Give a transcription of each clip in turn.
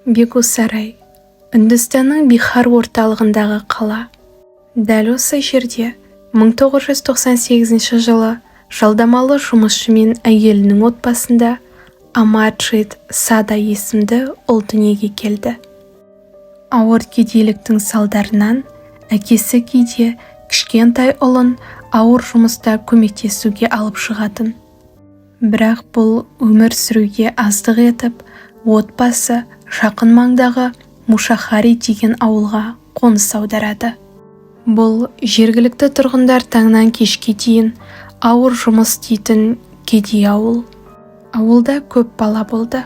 Бегусарай, Үндістанның Бихар орталығындағы қала. Дәл осы жерде 1998 жылы жалдамалы жұмысшы мен әйелінің отбасында Амарджит Сада есімді ұл дүниеге келді. Ауыр кедейліктің салдарынан әкесі кейде кішкентай ұлын ауыр жұмыста көмектесуге алып шығатын. Бірақ бұл өмір сүруге аздық етіп, отбасы жақын маңдағы Мушахари деген ауылға қоныс аударады. Бұл жергілікті тұрғындар таңнан кешке дейін ауыр жұмыс істейтін кедей ауыл. Ауылда көп бала болды.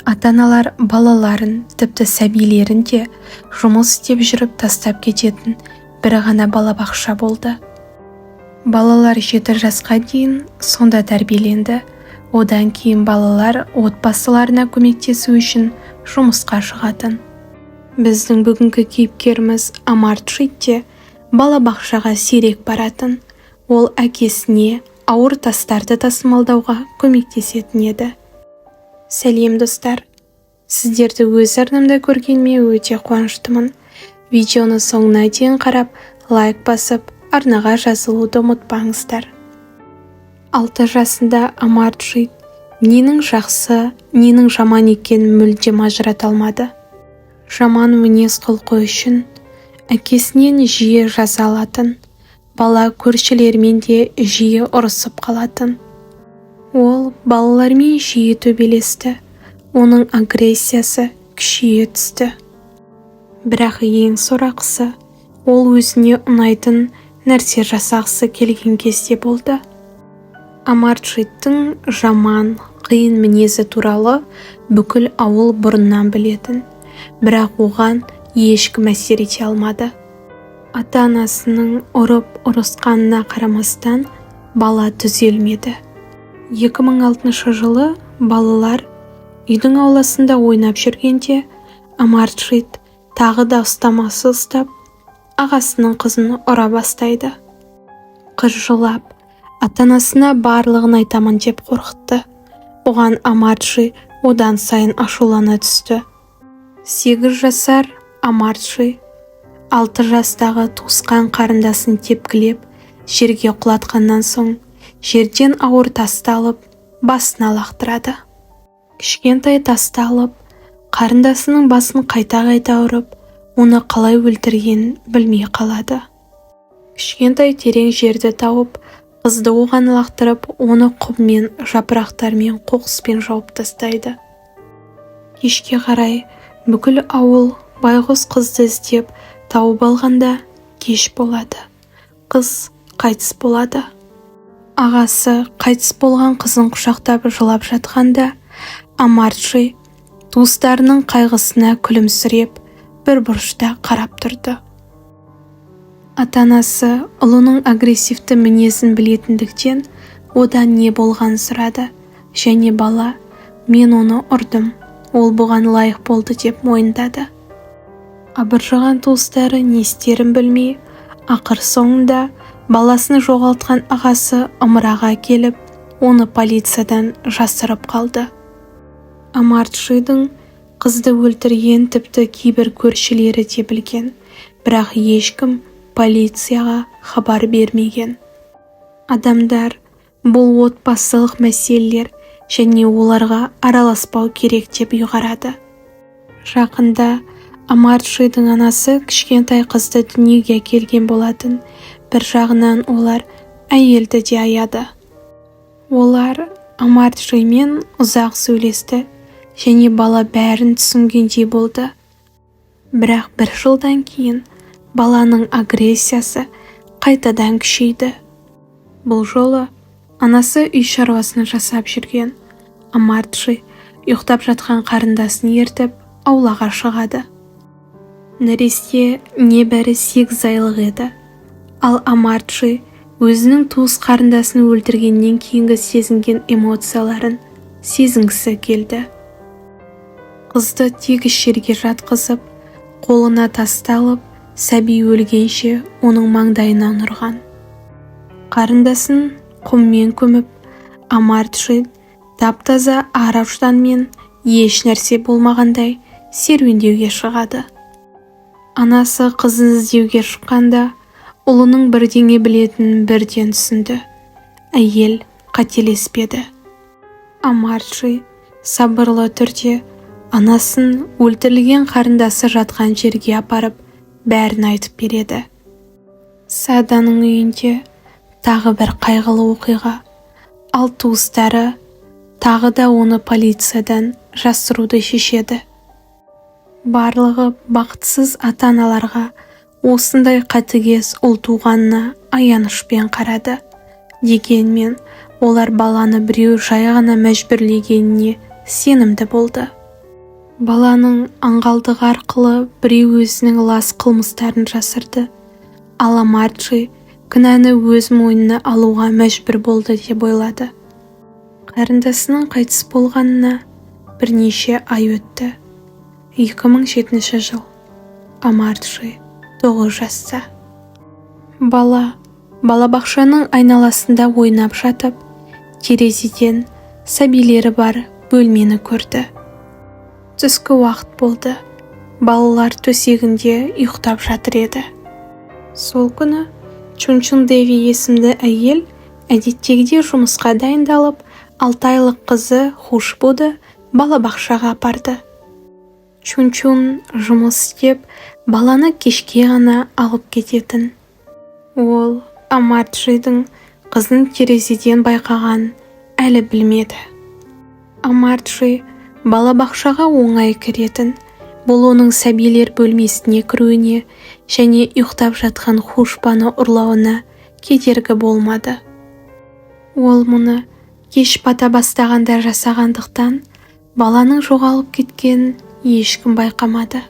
Ата-аналар балаларын, тіпті сәбилерін де жұмыс істеп жүріп тастап кететін бір ғана балабақша болды. Балалар 7 жасқа дейін сонда тәрбиеленді. Одан кейін балалар отбасыларына көмектесу үшін жұмысқа шығатын. Біздің бүгінгі кейіпкеріміз Амарджит те балабақшаға сирек баратын. Ол әкесіне ауыр тастарды тасымалдауға көмектесетін еді. Сәлем достар, сіздерді өз арнамда көргеніме өте қуаныштымын. Видеоны соңына дейін қарап, лайк басып, арнаға жазылуды ұмытпаңыздар. 6 жасында Амарджит ненің жақсы, ненің жаман екенін мүлдем ажырата алмады. Жаман мінез құлқы үшін әкесінен жиі жаза алатын, бала көршілермен де жиі ұрысып қалатын. Ол балалармен жиі төбелесті, оның агрессиясы күшейе түсті. Бірақ ең сорақысы, ол өзіне ұнайтын нәрсе жасағысы келген кезде болды. Амарджиттің жаман, қиын мінезі туралы бүкіл ауыл бұрыннан білетін, бірақ оған ешкім әсер ете алмады. Ата-анасының ұрып-ұрысқанына қарамастан бала түзелмеді. 2006 жылы балалар үйдің ауласында ойнап жүргенде Амарджит тағы да ұстамасы ұстап, ағасының қызын ұра бастайды. Қыз жылап, ата-анасына барлығын айтамын деп қорқытты. Оған Амарджит одан сайын ашулана түсті. 8 жасар Амарджит 6 жастағы туысқан қарындасын тепкілеп, жерге құлатқаннан соң, жерден ауыр тасты алып, басына лақтырады. Кішкентай тасты алып, қарындасының басын қайта-қайта ұрып, оны қалай өлтіргенін білмей қалады. Кішкентай терең жерді тауып, қызды оған лақтырып, оны құммен, жапырақтармен, қоқыспен жауып тастайды. Кешке қарай бүкіл ауыл байғұс қызды іздеп тауып алғанда кеш болады. Қыз қайтыс болады. Ағасы қайтыс болған қызын құшақтап жылап жатқанда, Амарджит туыстарының қайғысына күлімсіреп, бір бұрышта қарап тұрды. Ата-анасы ұлының агрессивті мінезін білетіндіктен одан не болғанын сұрады, және бала, мен оны ұрдым, ол бұған лайық болды деп мойындады. Абыржыған туыстары не істерін білмей, ақыр соңында баласын жоғалтқан ағасы ымыраға келіп, оны полициядан жасырып қалды. Амарджиттің қызды өлтірген тіпті кейбір көршілері де білген, бірақ ешкім полицияға хабар бермеген. Адамдар бұл отбасылық мәселелер және оларға араласпау керек деп ұйғарады. Жақында Амарджиттің анасы кішкентай қызды дүниеге келген болатын. Бір жағынан олар әйелді де аяды. Олар Амарджитмен ұзақ сөйлесті және бала бәрін түсінгендей болды. Бірақ 1 жылдан кейін баланың агрессиясы қайтадан күшейді. Бұл жолы анасы үй шаруасын жасап жүрген Амарджит ұйықтап жатқан қарындасын ертіп аулаға шығады. Нәресте небәрі 8 айлық еді. Ал Амарджит өзінің туыс қарындасын өлтіргеннен кейінгі сезінген эмоцияларын сезінгісі келді. Қызды тегіс жерге жатқызып, қолына тасты алып, сәби өлгенше оның маңдайынан ұрған. Қарындасын құммен көміп, Амарджит тап-таза ара ұштанмен еш нәрсе болмағандай серуендеуге шығады. Анасы қызын іздеуге шыққанда, ұлының бірдеңе білетінін бірден түсінді. Әйел қателеспеді. Амарджи сабырлы түрде анасын өлтірілген қарындасы жатқан жерге апарып, бәрін айтып береді. Саданың үйінде тағы бір қайғылы оқиға. Ал туыстары тағы да оны полициядан жасыруды шешеді. Барлығы бақытсыз ата-аналарға осындай қатыгез ұл туғанына аянышпен қарады. Дегенмен, олар баланы біреу жай ғана мәжбүрлегеніне сенімді болды. Баланың аңғалдығы арқылы біреу өзінің лас қылмыстарын жасырды. Ал Амарджи күнәні өз мойнына алуға мәжбүр болды деп ойлады. Қарындасының қайтыс болғанына бірнеше ай өтті. 2007 жыл. Амарджи 9 жаста. Бала балабақшаның айналасында ойнап жатып, терезеден сәбилері бар бөлмені көрді. Түскі уақыт болды. Балалар төсегінде ұйықтап жатыр еді. Сол күні Чунчун Деви есімді әйел әдеттегідей жұмысқа дайындалып, 6 айлық қызы Хушбуды балабақшаға апарды. Чунчун жұмыс істеп, баланы кешке ғана алып кететін. Ол Амарджидің қызын терезеден байқаған әлі білмеді. Амарджи балабақшаға оңай кіретін, бұл оның сәбилер бөлмесіне кіруіне және ұйықтап жатқан Хушбаны ұрлауына кедергі болмады. Ол мұны кеш бата бастағанда жасағандықтан, баланың жоғалып кеткенін ешкім байқамады.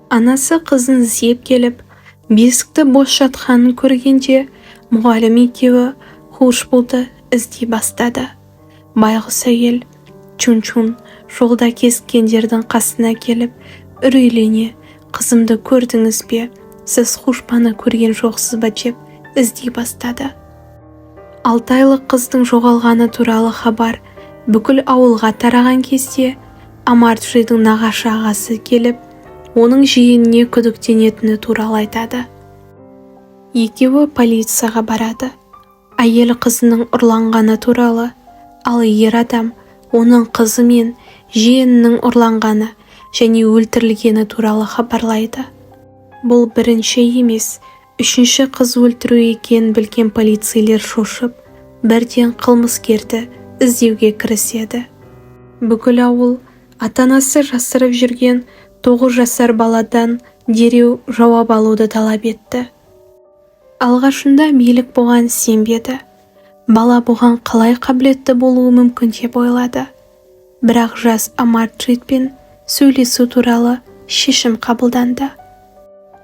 Анасы қызын іздеп келіп, бесікті бос жатқанын көргенде, мұғалім екеуі Хушбуды іздей бастады. Байғұс әйел Чунчун жолда кезіккендердің қасына келіп, үрейлене, қызымды көрдіңіз бе, сіз Хушбаны көрген жоқсыз ба деп іздей бастады. 6 айлық қыздың жоғалғаны туралы хабар бүкіл ауылға тараған кезде, Амарджидің нағашы ағасы келіп, оның жиеніне күдіктенетіні туралы айтады. Екеуі полицияға барады. Әйел қызының ұрланғаны туралы, ал ер адам оның қызы мен жиенінің ұрланғаны және өлтірілгені туралы хабарлайды. Бұл бірінші емес, үшінші қыз өлтіру екенін білген полицейлер шошып, бірден қылмыскерді іздеуге кіріседі. Бүкіл ауыл ата-анасы жасырып жүрген 9 жасар баладан дереу жауап алуды талап етті. Алғашында билік бұған сенбеді. Бала бұған қалай қабілетті болуы мүмкін деп ойлады. Бірақ жас Амарджидпен сөйлесу туралы шешім қабылданды.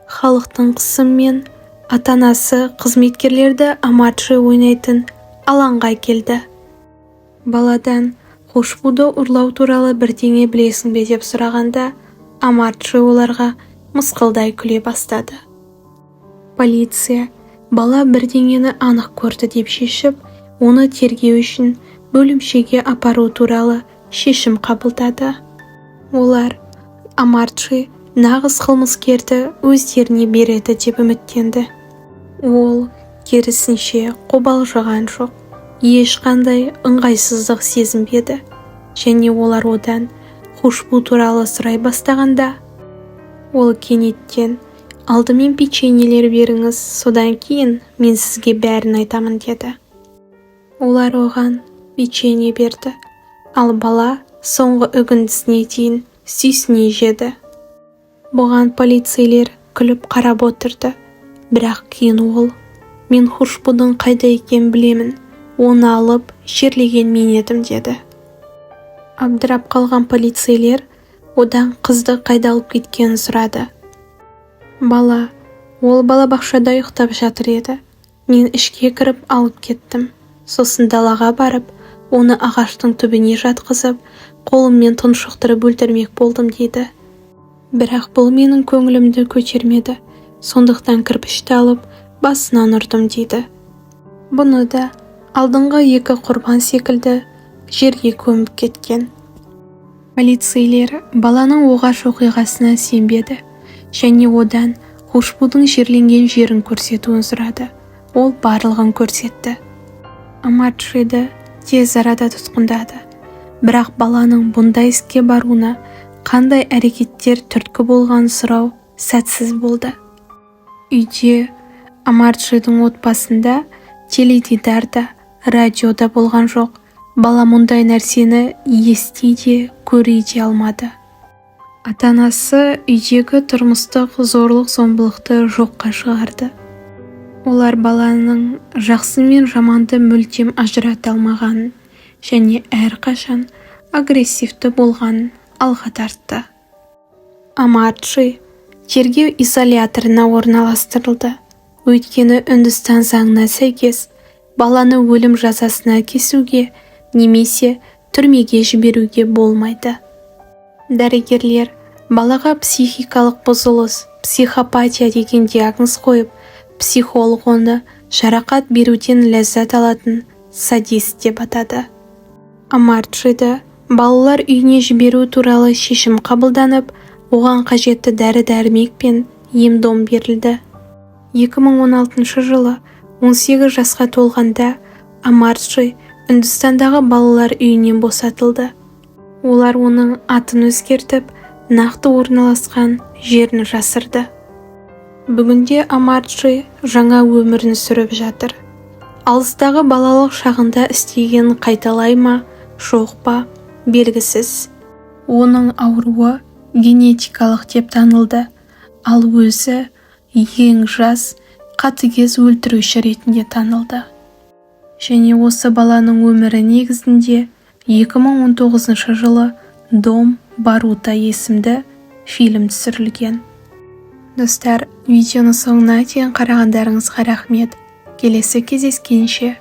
Халықтың қысымымен ата-анасы қызметкерлерді Амарджи ойнайтын алаңға келді. Баладан Хушбуды ұрлау туралы бірдеңе білесің бе деп сұрағанда, Амарджи оларға мысқылдай күле бастады. Полиция бала бірдеңені анық көрді деп шешіп, оны тергеу үшін бөлімшеге апару туралы шешім қабылдады. Олар Амарджи нағыз қылмыскерді өздеріне береді деп үміттенді. Ол керісінше қобалжыған жоқ, ешқандай ыңғайсыздық сезінбеді, және олар одан Хушбу туралы сұрай бастағанда, ол кенеттен алдымен печеньелер беріңіз, содан кейін мен сізге бәрін айтамын деді. Олар оған печенье берді, ал бала соңғы үгіндісіне дейін сүйсіне жеді. Бұған полицейлер күліп қарап отырды, бірақ кейін ол, мен Хушбудың қайда екенін білемін, оны алып жерлеген мен едім деді. Абдырап қалған полицейлер одан қызды қайда алып кеткенін сұрады. Бала, ол балабақшада ұйықтап жатыр еді. Мен ішке кіріп алып кеттім. Сосын далаға барып, оны ағаштың түбіне жатқызып, қолыммен тұншықтырып өлтірмек болдым дейді. Бірақ бұл менің көңілімді көтермеді. Сондықтан кірпішті алып, басынан ұрдым дейді. Бұны да алдыңғы 2 құрбан секілді жерге көміп кеткен. Полицейлер баланың оғаш оқиғасына сенбеді және одан Хушбудың жерленген жерін көрсетуін сұрады. Ол барлығын көрсетті. Амарджиді тез арада тұтқындады. Бірақ баланың бұндай іске баруына қандай әрекеттер түрткі болғанын сұрау сәтсіз болды. Үйде Амарджидің отбасында теледидар да, радио да болған жоқ. Бала мұндай нәрсені ести де, көре де алмады. Ата-анасы үйдегі тұрмыстық зорлық-зомбылықты жоққа шығарды. Олар баланың жақсы мен жаманды мүлдем ажырата алмағанын және әрқашан агрессивті болғанын алға тартты. Амарджи тергеу изоляторына орналастырылды. Өйткені Үндістан заңына сәйкес баланы өлім жазасына кесуге немесе түрмеге жіберуге болмайды. Дәрігерлер балаға психикалық бұзылыс, психопатия деген диагноз қойып, психолог оны жарақат беруден ләззат алатын садист деп атады. Амарджиді балалар үйіне жіберу туралы шешім қабылданып, оған қажетті дәрі-дәрмек пен ем-дом берілді. 2016 жылы 18 жасқа толғанда Амарджи Үндістандағы балалар үйінен босатылды. Олар оның атын өзгертіп, нақты орналасқан жерін жасырды. Бүгінде Амарджи жаңа өмірін сүріп жатыр. Алыстағы балалық шағында істеген қайталай ма, жоқ па, белгісіз. Оның ауруы генетикалық деп танылды, ал өзі ең жас қатыгез өлтіруші ретінде танылды. Және осы баланың өмірі негізінде 2019 жылы Дом Барута есімді фильм түсірілген. Достар, видеоны соңына дейін қарағандарыңызға рахмет. Келесі кездескенше